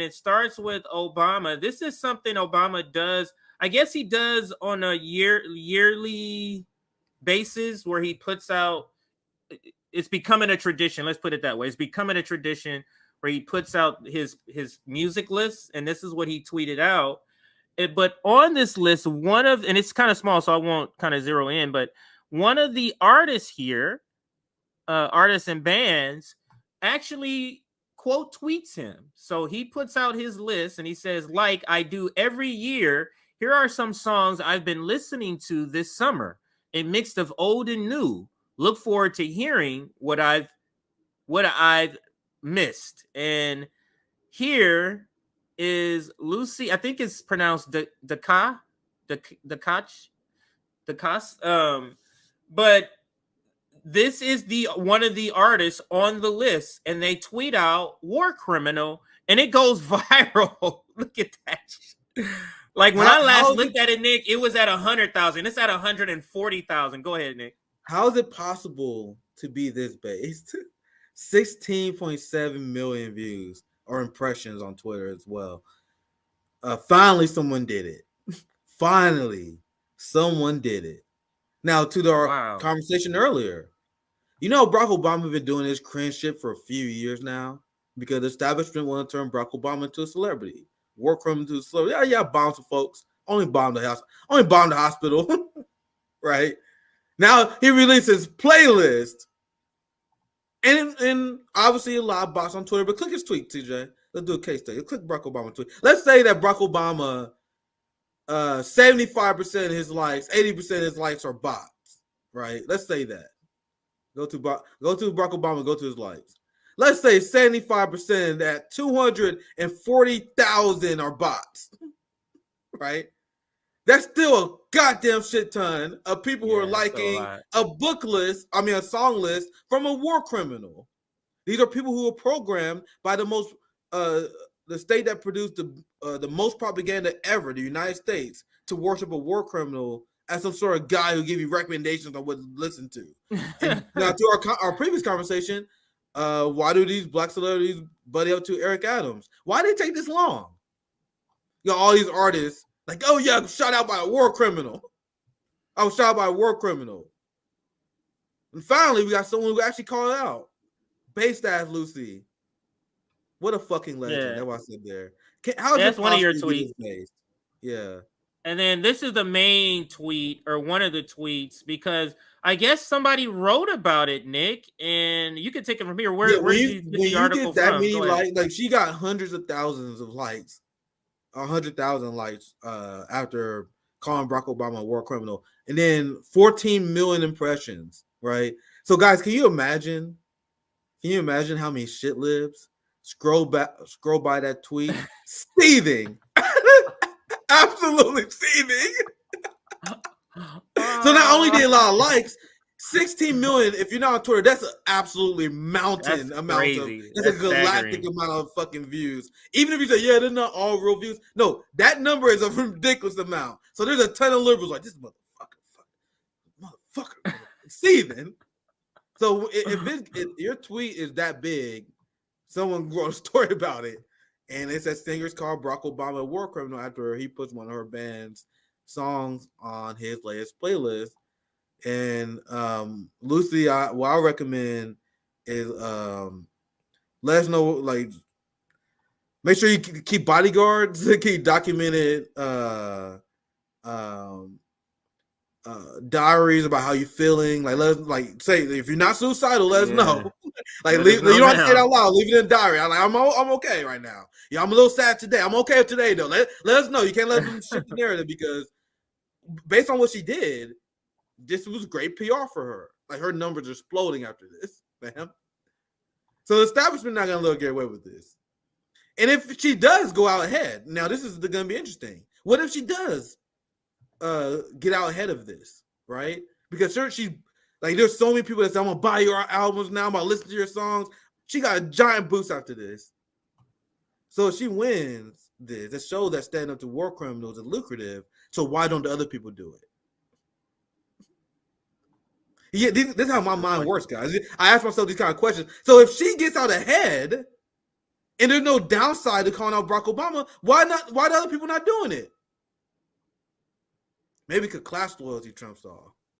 it starts with Obama. This is something Obama does. I guess he does on a yearly basis where he puts out. It's becoming a tradition. Let's put it that way. It's becoming a tradition where he puts out his music list, and this is what he tweeted out. But on this list, and it's kind of small, so I won't kind of zero in, but one of the artists here, artists and bands, actually quote tweets him. So he puts out his list and he says, like I do every year, here are some songs I've been listening to this summer, a mix of old and new. Look forward to hearing what I've missed. And here is Lucy. I think it's pronounced Dacus. But this is one of the artists on the list, and they tweet out "War Criminal," and it goes viral. Look at that. Like when I last looked at it, Nick, it was at 100,000. It's at 140,000. Go ahead, Nick. How is it possible to be this based? 16.7 million views or impressions on Twitter as well. Finally, someone did it. Finally, someone did it. Now, to the conversation earlier, you know, Barack Obama has been doing this cringe shit for a few years now because the establishment want to turn Barack Obama into a celebrity. War criminal to a celebrity. Yeah, bomb some folks. Only bomb the house. Only bomb the hospital. Right? Now, he released his playlist. And obviously a lot of bots on Twitter, but click his tweet, TJ. Let's do a case study. Click Barack Obama tweet. Let's say that Barack Obama, 75% of his likes, 80% of his likes are bots, right? Let's say that. Go to Barack Obama, go to his likes. Let's say 75% that 240,000 are bots, right? That's still a goddamn shit ton of people who are liking a book list, a song list from a war criminal. These are people who are programmed by the state that produced the most propaganda ever, the United States, to worship a war criminal as some sort of guy who give you recommendations on what to listen to. And now, to our previous conversation, why do these black celebrities buddy up to Eric Adams? Why did it take this long? You know, all these artists. Like, oh yeah, I was shot out by a war criminal. And finally, we got someone who actually called it out. Based as Lucy. What a fucking legend. Yeah. That's what I said there. That's one of your tweets. Yeah. And then this is the main tweet, or one of the tweets, because I guess somebody wrote about it, Nick, and you can take it from here. Where did you get the article from? Like she got hundreds of thousands of likes. 100,000 likes after calling Barack Obama a war criminal, and then 14 million impressions, right? So, guys, can you imagine how many shit libs scroll by that tweet, seething, absolutely seething? So not only did a lot of likes, 16 million. If you're not on Twitter, that's an absolutely mountain amount of. That's a galactic amount of fucking views. Even if you say, yeah, they're not all real views. No, that number is a ridiculous amount. So there's a ton of liberals like this motherfucker, seething. So if your tweet is that big, someone wrote a story about it, and it says singers called Barack Obama a war criminal after he puts one of her band's songs on his latest playlist. And Lucy, what I recommend is let us know, like, make sure you keep bodyguards, keep documented diaries about how you're feeling. Like, let us, like, say if you're not suicidal, let us know. Like, you don't have to say it out loud. Leave it in a diary. I'm okay right now. Yeah, I'm a little sad today. I'm okay today though. Let us know. You can't let them shift the narrative, because based on what she did, this was great PR for her. Like, her numbers are exploding after this, fam. So the establishment not gonna let her get away with this. And if she does go out ahead, now this is gonna be interesting. What if she does get out ahead of this, right? Because she's like, there's so many people that say, I'm gonna buy your albums now, I'm gonna listen to your songs. She got a giant boost after this. So if she wins this, it shows that standing up to war criminals is lucrative. So why don't the other people do it? Yeah, this is how my mind works, guys. I ask myself these kind of questions. So if she gets out ahead, And there's no downside to calling out Barack Obama. Why not? Why the other people not doing it? Maybe because class loyalty trumps all.